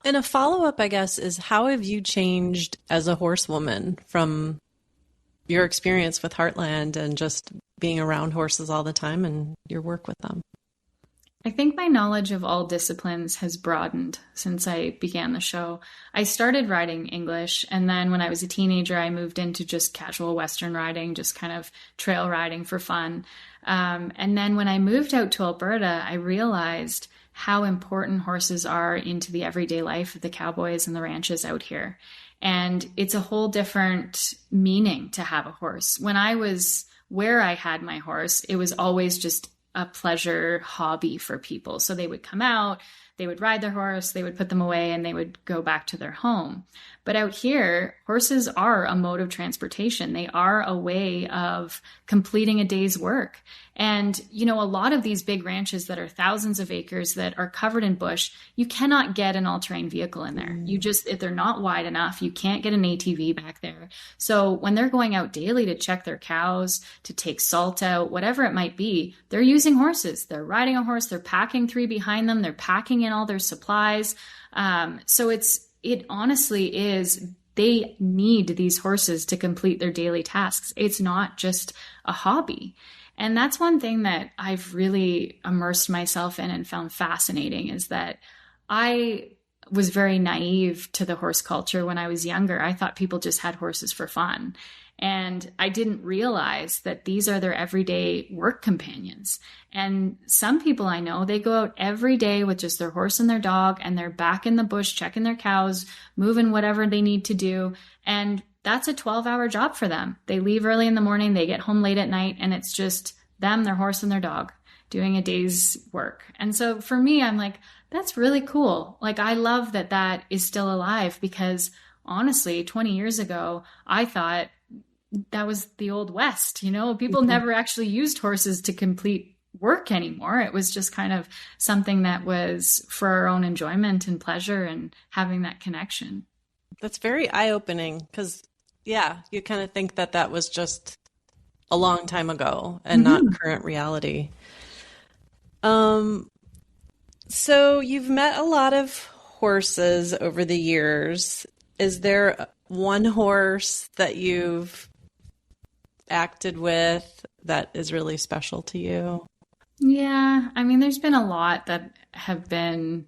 And a follow-up, I guess, is how have you changed as a horsewoman from your experience with Heartland and just being around horses all the time and your work with them? I think my knowledge of all disciplines has broadened since I began the show. I started riding English, and then when I was a teenager, I moved into just casual Western riding, just kind of trail riding for fun. And then when I moved out to Alberta, I realized how important horses are into the everyday life of the cowboys and the ranches out here. And it's a whole different meaning to have a horse. When I was where I had my horse, it was always just a pleasure hobby for people. So they would come out, they would ride their horse, they would put them away, and they would go back to their home. But out here, horses are a mode of transportation. They are a way of completing a day's work. And, you know, a lot of these big ranches that are thousands of acres that are covered in bush, you cannot get an all-terrain vehicle in there. You just, if they're not wide enough, you can't get an ATV back there. So when they're going out daily to check their cows, to take salt out, whatever it might be, they're using horses. They're riding a horse. They're packing 3 behind them. They're packing in all their supplies. So it honestly is, they need these horses to complete their daily tasks. It's not just a hobby. And that's one thing that I've really immersed myself in and found fascinating, is that I was very naive to the horse culture when I was younger. I thought people just had horses for fun. And I didn't realize that these are their everyday work companions. And some people I know, they go out every day with just their horse and their dog, and they're back in the bush, checking their cows, moving whatever they need to do. And that's a 12-hour job for them. They leave early in the morning, they get home late at night, and it's just them, their horse, and their dog doing a day's work. And so for me, I'm like, that's really cool. Like, I love that that is still alive, because honestly, 20 years ago, I thought that was the old West. You know, people never actually used horses to complete work anymore. It was just kind of something that was for our own enjoyment and pleasure and having that connection. That's very eye-opening, because, yeah, you kind of think that that was just a long time ago and not current reality. So you've met a lot of horses over the years. Is there one horse that you've acted with that is really special to you? Yeah, I mean, there's been a lot that have been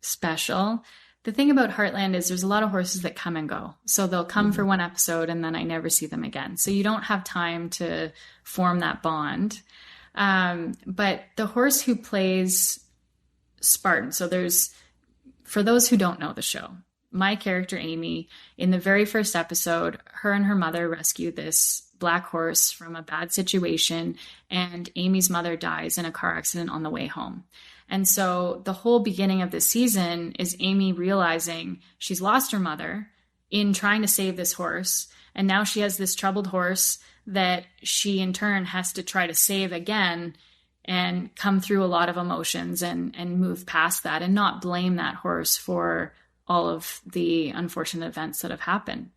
special. The thing about Heartland is there's a lot of horses that come and go. So they'll come for one episode and then I never see them again. So you don't have time to form that bond. But the horse who plays Spartan, so there's, for those who don't know the show, my character, Amy, in the very first episode, her and her mother rescue this black horse from a bad situation, and Amy's mother dies in a car accident on the way home. And so the whole beginning of this season is Amy realizing she's lost her mother in trying to save this horse. And now she has this troubled horse that she in turn has to try to save again, and come through a lot of emotions and move past that and not blame that horse for all of the unfortunate events that have happened.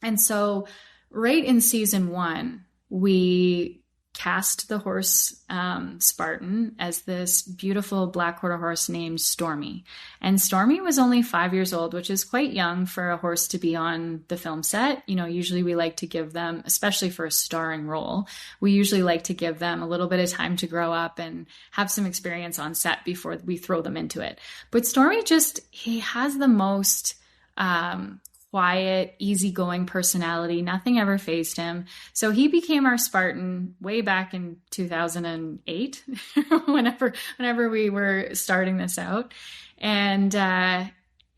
And so right in season 1, we cast the horse Spartan as this beautiful black quarter horse named Stormy. And Stormy was only 5 years old, which is quite young for a horse to be on the film set. You know, usually we like to give them, especially for a starring role, we usually like to give them a little bit of time to grow up and have some experience on set before we throw them into it. But Stormy he has the most quiet, easy-going personality. Nothing ever fazed him. So he became our Spartan way back in 2008, whenever we were starting this out. And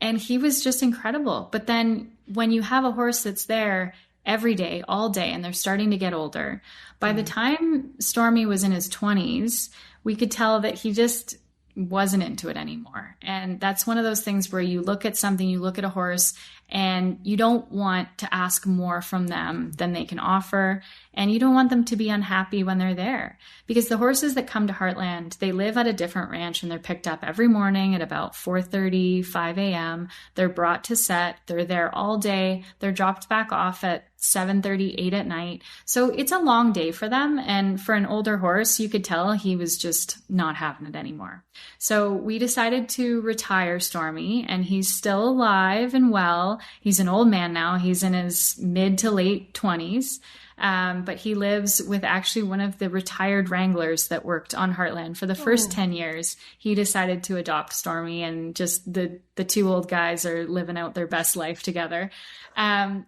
he was just incredible. But then when you have a horse that's there every day, all day, and they're starting to get older, by the time Stormy was in his 20s, we could tell that he just wasn't into it anymore. And that's one of those things where you look at something, you look at a horse, And you don't want to ask more from them than they can offer. And you don't want them to be unhappy when they're there, because the horses that come to Heartland, they live at a different ranch and they're picked up every morning at about 4:30, 5 a.m. They're brought to set. They're there all day. They're dropped back off at 7:30, 8 at night. So it's a long day for them. And for an older horse, you could tell he was just not having it anymore. So we decided to retire Stormy, and he's still alive and well. He's an old man now. He's in his mid to late 20s. But he lives with actually one of the retired wranglers that worked on Heartland for the first 10 years. He decided to adopt Stormy, and just the two old guys are living out their best life together.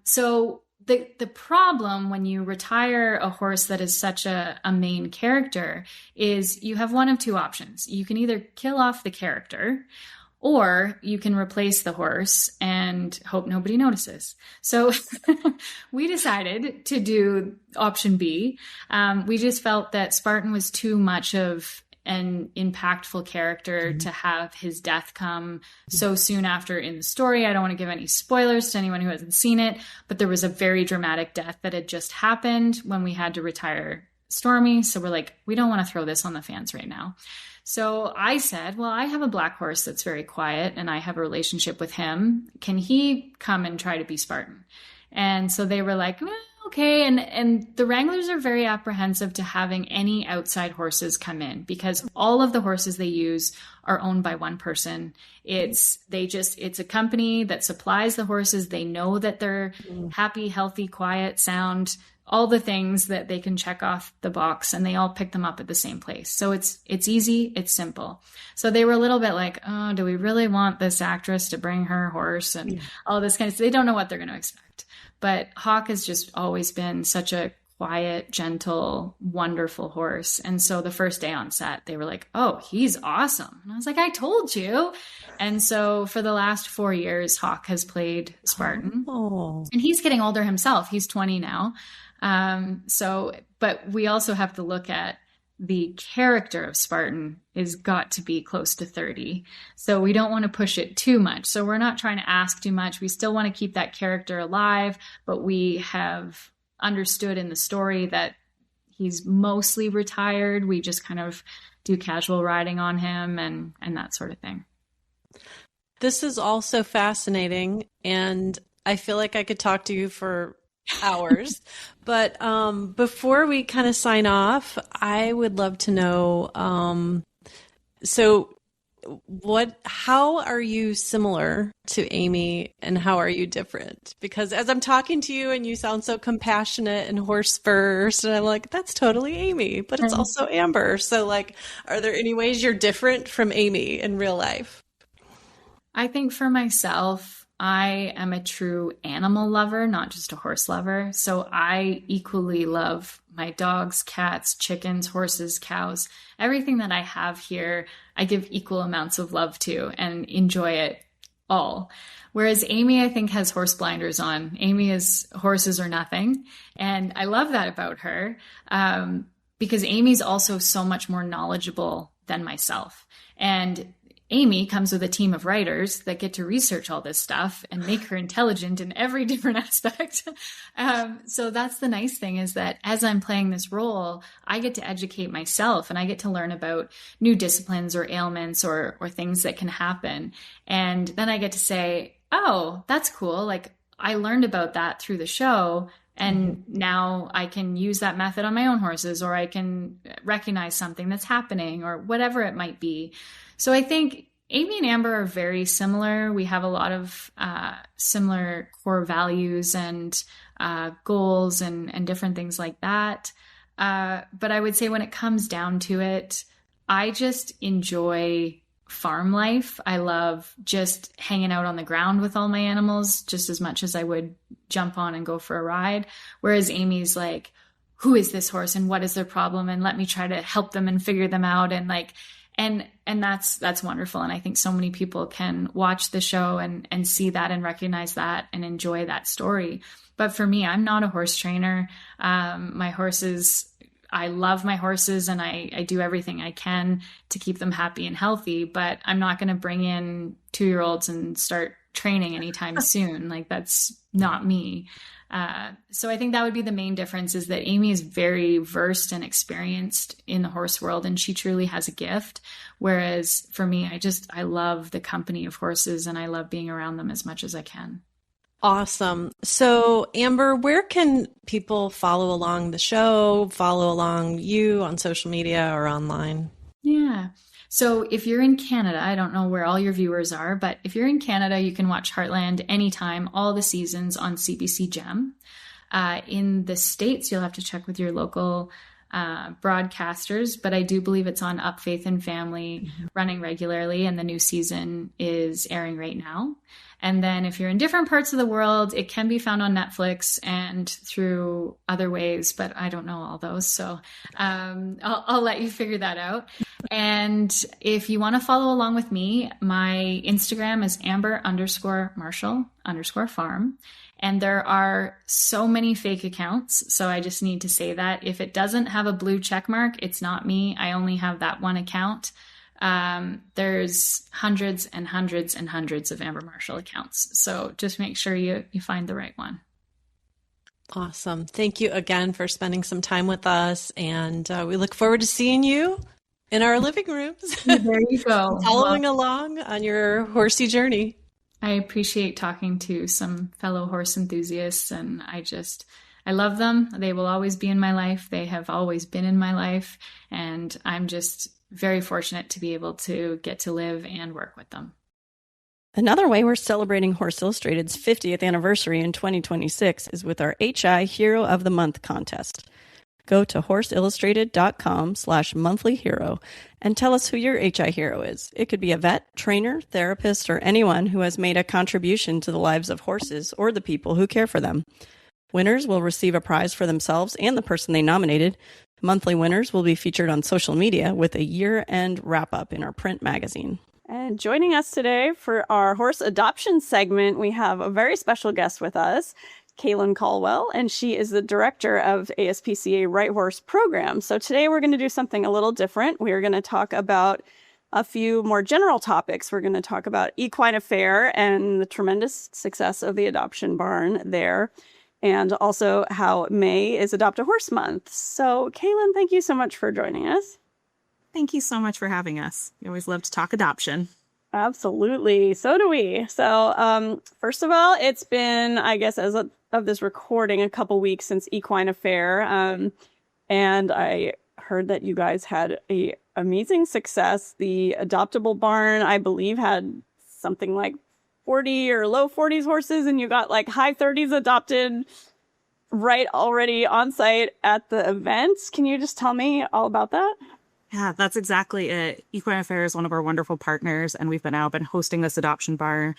So the problem when you retire a horse that is such a main character is you have one of two options. You can either kill off the character, or you can replace the horse and hope nobody notices. So we decided to do option B. We just felt that Spartan was too much of an impactful character to have his death come so soon after in the story. I don't want to give any spoilers to anyone who hasn't seen it, but there was a very dramatic death that had just happened when we had to retire Stormy. So we're like, we don't want to throw this on the fans right now. So I said, well, I have a black horse that's very quiet and I have a relationship with him. Can he come and try to be Spartan? And so they were like, okay. And the wranglers are very apprehensive to having any outside horses come in, because all of the horses they use are owned by one person. It's a company that supplies the horses. They know that they're happy, healthy, quiet, sound, all the things that they can check off the box, and they all pick them up at the same place. So it's easy, it's simple. So they were a little bit like, oh, do we really want this actress to bring her horse and all this kind of stuff? They don't know what they're going to expect. But Hawk has just always been such a quiet, gentle, wonderful horse. And so the first day on set, they were like, oh, he's awesome. And I was like, I told you. And so for the last 4 years, Hawk has played Spartan. Oh. And he's getting older himself. He's 20 now. But we also have to look at the character of Spartan is got to be close to 30. So we don't want to push it too much. So we're not trying to ask too much. We still want to keep that character alive, but we have understood in the story that he's mostly retired. We just kind of do casual riding on him and that sort of thing. This is also fascinating, and I feel like I could talk to you for hours. But before we kind of sign off, I would love to know, how are you similar to Amy and how are you different? Because as I'm talking to you and you sound so compassionate and horse first, and I'm like, that's totally Amy, but it's also Amber. So like, are there any ways you're different from Amy in real life? I think for myself, I am a true animal lover, not just a horse lover. So I equally love my dogs, cats, chickens, horses, cows. Everything that I have here, I give equal amounts of love to and enjoy it all. Whereas Amy, I think, has horse blinders on. Amy is horses or nothing. And I love that about her because Amy's also so much more knowledgeable than myself. And Amy comes with a team of writers that get to research all this stuff and make her intelligent in every different aspect. So that's the nice thing, is that as I'm playing this role, I get to educate myself and I get to learn about new disciplines or ailments or things that can happen. And then I get to say, oh, that's cool. Like I learned about that through the show. And now I can use that method on my own horses, or I can recognize something that's happening or whatever it might be. So I think Amy and Amber are very similar. We have a lot of similar core values and goals and different things like that. But I would say when it comes down to it, I just enjoy farm life. I love just hanging out on the ground with all my animals just as much as I would jump on and go for a ride. Whereas Amy's like, who is this horse and what is their problem? And let me try to help them and figure them out. And like, and that's wonderful. And I think so many people can watch the show and see that and recognize that and enjoy that story. But for me, I'm not a horse trainer. My horses, I love my horses and I do everything I can to keep them happy and healthy, but I'm not going to bring in 2-year-olds and start training anytime soon. Like, that's not me. So I think that would be the main difference, is that Amy is very versed and experienced in the horse world, and she truly has a gift. Whereas for me, I love the company of horses, and I love being around them as much as I can. Awesome. So Amber, where can people follow along the show, follow along you on social media or online? Yeah. So if you're in Canada, I don't know where all your viewers are, but if you're in Canada, you can watch Heartland anytime, all the seasons on CBC Gem. In the States, you'll have to check with your local broadcasters, but I do believe it's on Up Faith and Family, running regularly, and the new season is airing right now. And then if you're in different parts of the world, it can be found on Netflix and through other ways, but I don't know all those. So I'll let you figure that out. And if you want to follow along with me, my Instagram is Amber_Marshall_farm. And there are so many fake accounts. So I just need to say that if it doesn't have a blue check mark, it's not me. I only have that one account. There's hundreds and hundreds and hundreds of Amber Marshall accounts. So just make sure you find the right one. Awesome. Thank you again for spending some time with us. And we look forward to seeing you in our living rooms. There you go. Following along on your horsey journey. I appreciate talking to some fellow horse enthusiasts, and I love them. They will always be in my life. They have always been in my life. And I'm just very fortunate to be able to get to live and work with them. Another way we're celebrating Horse Illustrated's 50th anniversary in 2026 is with our HI Hero of the Month contest. Go to horseillustrated.com/monthlyhero and tell us who your HI hero is. It could be a vet, trainer, therapist, or anyone who has made a contribution to the lives of horses or the people who care for them. Winners will receive a prize for themselves and the person they nominated. Monthly winners will be featured on social media with a year-end wrap-up in our print magazine. And joining us today for our horse adoption segment, we have a very special guest with us, Kaylin Caldwell, and she is the director of ASPCA Right Horse program. So today we're going to do something a little different. We are going to talk about a few more general topics. We're going to talk about equine affair and the tremendous success of the adoption barn there, and also how May is Adopt a Horse Month. So Kaylin, thank you so much for joining us. Thank you so much for having us. We always love to talk adoption. Absolutely. So do we. So first of all, it's been, I guess, as of this recording, a couple weeks since Equine Affair. And I heard that you guys had a amazing success. The adoptable barn, I believe, had something like 40 or low 40s horses, and you got like high 30s adopted right already on site at the events. Can you just tell me all about that? Yeah, that's exactly it. Equine Affair is one of our wonderful partners, and we've been hosting this adoption barn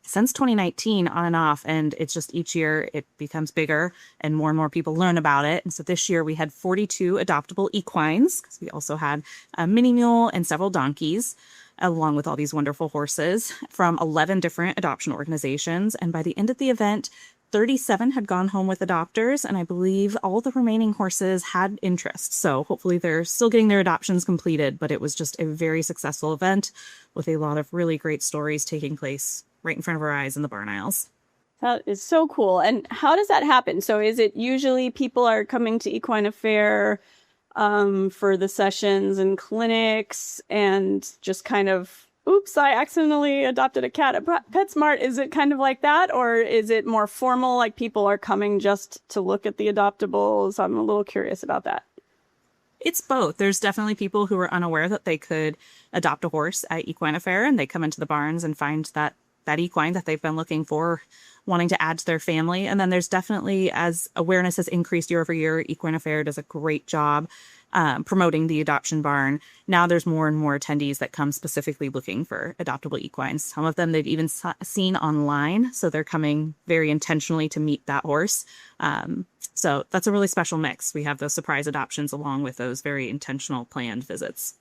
since 2019 on and off. And it's just each year it becomes bigger and more people learn about it. And so this year we had 42 adoptable equines, because we also had a mini mule and several donkeys, along with all these wonderful horses from 11 different adoption organizations. And by the end of the event, 37 had gone home with adopters, and I believe all the remaining horses had interest. So hopefully they're still getting their adoptions completed, but it was just a very successful event with a lot of really great stories taking place right in front of our eyes in the barn aisles. That is so cool. And how does that happen? So is it usually people are coming to Equine Affair for the sessions and clinics and just kind of, oops, I accidentally adopted a cat at PetSmart. Is it kind of like that? Or is it more formal, like people are coming just to look at the adoptables? I'm a little curious about that. It's both. There's definitely people who are unaware that they could adopt a horse at Equine Affair, and they come into the barns and find that equine that they've been looking for, wanting to add to their family. And then there's definitely, as awareness has increased year over year, Equine Affair does a great job promoting the adoption barn. Now there's more and more attendees that come specifically looking for adoptable equines. Some of them they've even seen online, so they're coming very intentionally to meet that horse. So that's a really special mix. We have those surprise adoptions along with those very intentional planned visits.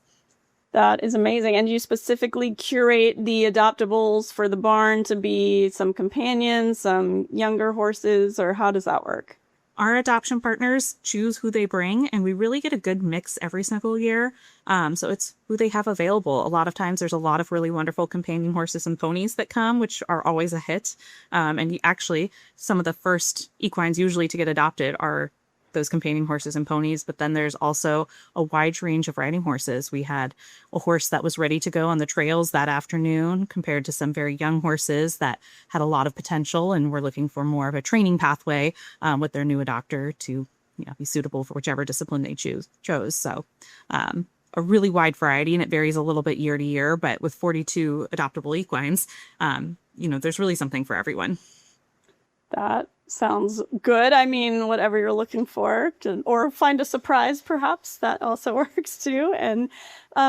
That is amazing. And you specifically curate the adoptables for the barn to be some companions, some younger horses, or how does that work? Our adoption partners choose who they bring, and we really get a good mix every single year. So it's who they have available. A lot of times there's a lot of really wonderful companion horses and ponies that come, which are always a hit. And actually, some of the first equines usually to get adopted are those companion horses and ponies, but then there's also a wide range of riding horses. We had a horse that was ready to go on the trails that afternoon compared to some very young horses that had a lot of potential and were looking for more of a training pathway with their new adopter to be suitable for whichever discipline they chose. So a really wide variety, and it varies a little bit year to year, but with 42 adoptable equines, there's really something for everyone. That sounds good. I mean, whatever you're looking for, or find a surprise, perhaps, that also works too. And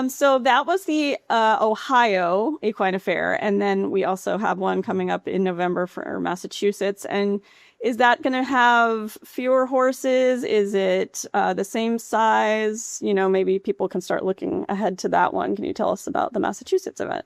so that was the Ohio Equine Affair. And then we also have one coming up in November for Massachusetts. And is that going to have fewer horses? Is it the same size? Maybe people can start looking ahead to that one. Can you tell us about the Massachusetts event?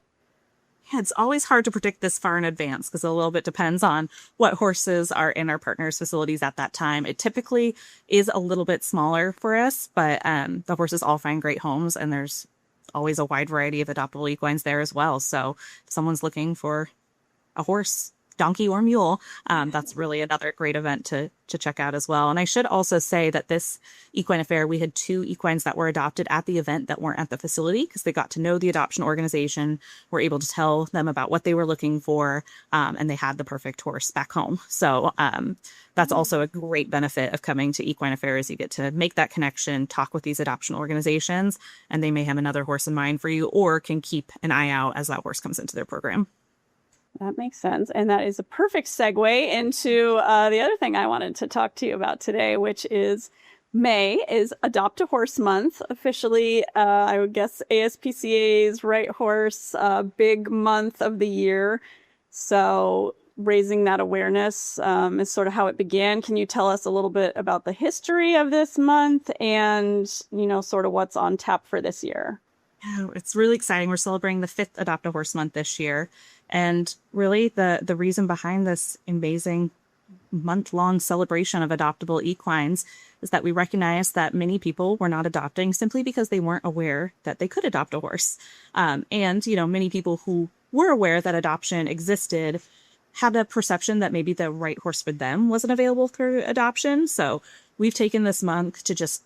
Yeah, it's always hard to predict this far in advance because a little bit depends on what horses are in our partners' facilities at that time. It typically is a little bit smaller for us, but the horses all find great homes, and there's always a wide variety of adoptable equines there as well. So if someone's looking for a horse, donkey, or mule, that's really another great event to check out as well. And I should also say that this equine affair, we had 2 equines that were adopted at the event that weren't at the facility because they got to know the adoption organization, were able to tell them about what they were looking for, and they had the perfect horse back home. So that's also a great benefit of coming to equine affairs. You get to make that connection, talk with these adoption organizations, and they may have another horse in mind for you or can keep an eye out as that horse comes into their program. That makes sense. And that is a perfect segue into the other thing I wanted to talk to you about today, which is May is Adopt a Horse Month. Officially, I would guess ASPCA's Right Horse big month of the year. So raising that awareness is sort of how it began. Can you tell us a little bit about the history of this month and, sort of what's on tap for this year? Yeah, it's really exciting. We're celebrating the 5th Adopt a Horse Month this year. And really the reason behind this amazing month-long celebration of adoptable equines is that we recognize that many people were not adopting simply because they weren't aware that they could adopt a horse. And many people who were aware that adoption existed had a perception that maybe the right horse for them wasn't available through adoption. So we've taken this month to just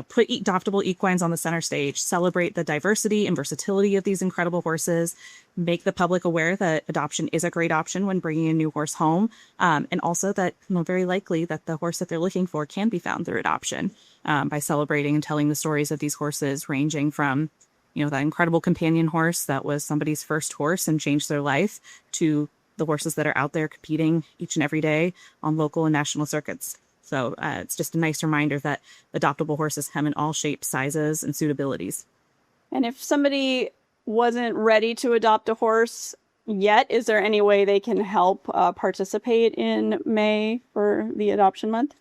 put adoptable equines on the center stage, celebrate the diversity and versatility of these incredible horses, make the public aware that adoption is a great option when bringing a new horse home, and also that very likely that the horse that they're looking for can be found through adoption by celebrating and telling the stories of these horses, ranging from that incredible companion horse that was somebody's first horse and changed their life to the horses that are out there competing each and every day on local and national circuits. So it's just a nice reminder that adoptable horses come in all shapes, sizes, and suitabilities. And if somebody wasn't ready to adopt a horse yet, is there any way they can help participate in May for the adoption month?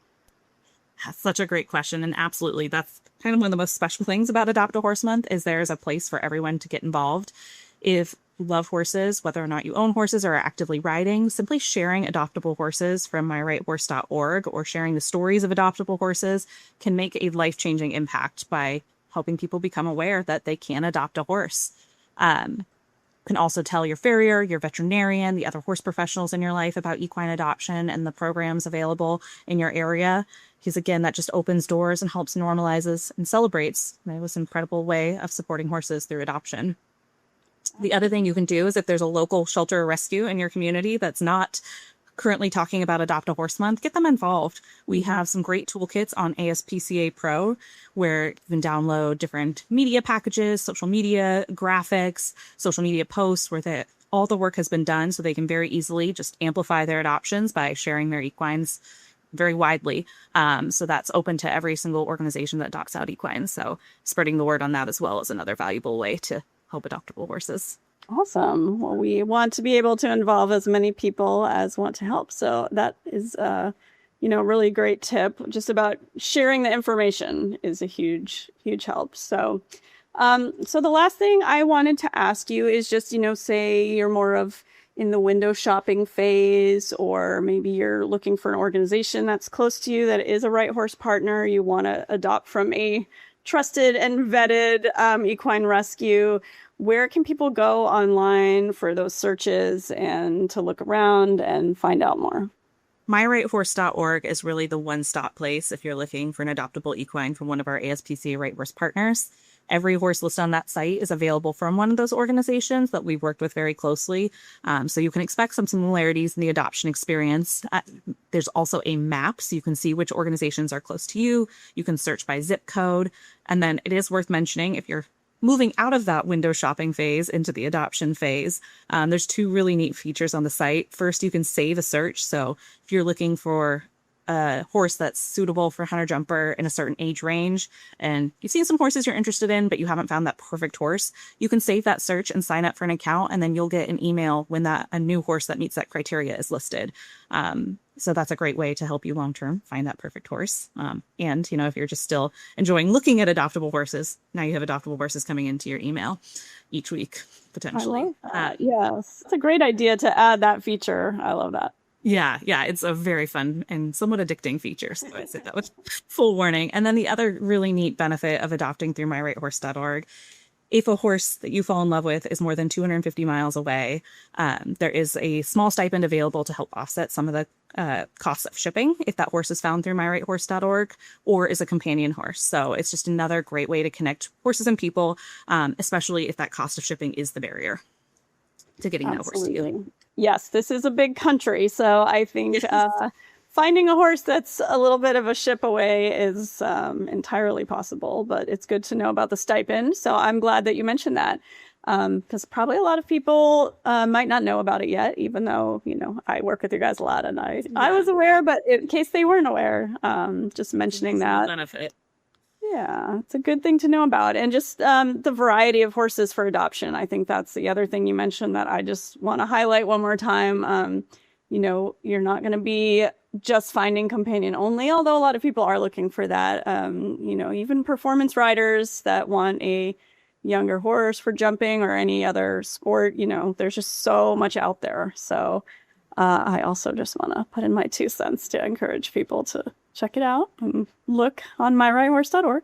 That's such a great question. And absolutely, that's kind of one of the most special things about Adopt a Horse Month is there's a place for everyone to get involved. If you love horses, whether or not you own horses or are actively riding, simply sharing adoptable horses from myrightHorse.org or sharing the stories of adoptable horses can make a life-changing impact by helping people become aware that they can adopt a horse. You can also tell your farrier, your veterinarian, the other horse professionals in your life about equine adoption and the programs available in your area. Because again, that just opens doors and helps normalizes and celebrates this incredible way of supporting horses through adoption. The other thing you can do is if there's a local shelter or rescue in your community that's not currently talking about Adopt a Horse Month, get them involved. We have some great toolkits on ASPCA Pro where you can download different media packages, social media graphics, social media posts where all the work has been done so they can very easily just amplify their adoptions by sharing their equines very widely. So that's open to every single organization that adopts out equines. So spreading the word on that as well is another valuable way to help adoptable horses. Awesome. Well, we want to be able to involve as many people as want to help. So that is, really great tip. Just about sharing the information is a huge, huge help. So, so the last thing I wanted to ask you is just, say you're more of in the window shopping phase, or maybe you're looking for an organization that's close to you that is a right horse partner, you want to adopt from a trusted and vetted equine rescue, where can people go online for those searches and to look around and find out more? MyRightHorse.org is really the one-stop place if you're looking for an adoptable equine from one of our ASPCA Right Horse partners. Every horse listed on that site is available from one of those organizations that we've worked with very closely. So you can expect some similarities in the adoption experience. There's also a map, so you can see which organizations are close to you. You can search by zip code. And then it is worth mentioning, if you're moving out of that window shopping phase into the adoption phase, there's two really neat features on the site. First, you can save a search. So if you're looking for a horse that's suitable for hunter jumper in a certain age range, and you've seen some horses you're interested in, but you haven't found that perfect horse, you can save that search and sign up for an account, and then you'll get an email when a new horse that meets that criteria is listed. So that's a great way to help you long-term find that perfect horse. And, if you're just still enjoying looking at adoptable horses, now you have adoptable horses coming into your email each week, potentially. I love that. Yes. It's a great idea to add that feature. I love that. Yeah, it's a very fun and somewhat addicting feature. So I say that with full warning. And then the other really neat benefit of adopting through MyRightHorse.org, if a horse that you fall in love with is more than 250 miles away, there is a small stipend available to help offset some of the costs of shipping if that horse is found through MyRightHorse.org or is a companion horse. So it's just another great way to connect horses and people, especially if that cost of shipping is the barrier to getting that horse to you. Yes, this is a big country, so I think finding a horse that's a little bit of a ship away is entirely possible, but it's good to know about the stipend. So I'm glad that you mentioned that, because probably a lot of people might not know about it yet, even though, I work with you guys a lot and I was aware, but in case they weren't aware, just mentioning that. Benefit. Yeah, it's a good thing to know about. And just the variety of horses for adoption. I think that's the other thing you mentioned that I just want to highlight one more time. You're not going to be just finding companion only, although a lot of people are looking for that. Even performance riders that want a younger horse for jumping or any other sport, there's just so much out there. So I also just want to put in my 2 cents to encourage people to check it out and look on myrightHorse.org.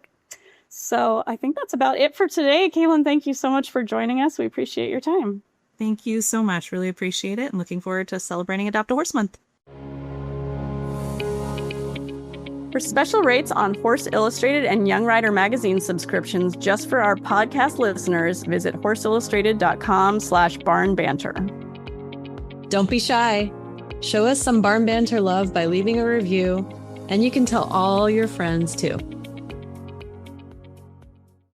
So I think that's about it for today. Kaylin, thank you so much for joining us. We appreciate your time. Thank you so much. Really appreciate it. And looking forward to celebrating Adopt a Horse Month. For special rates on Horse Illustrated and Young Rider magazine subscriptions just for our podcast listeners, visit horseillustrated.com/barnbanter. Don't be shy. Show us some Barn Banter love by leaving a review, and you can tell all your friends too.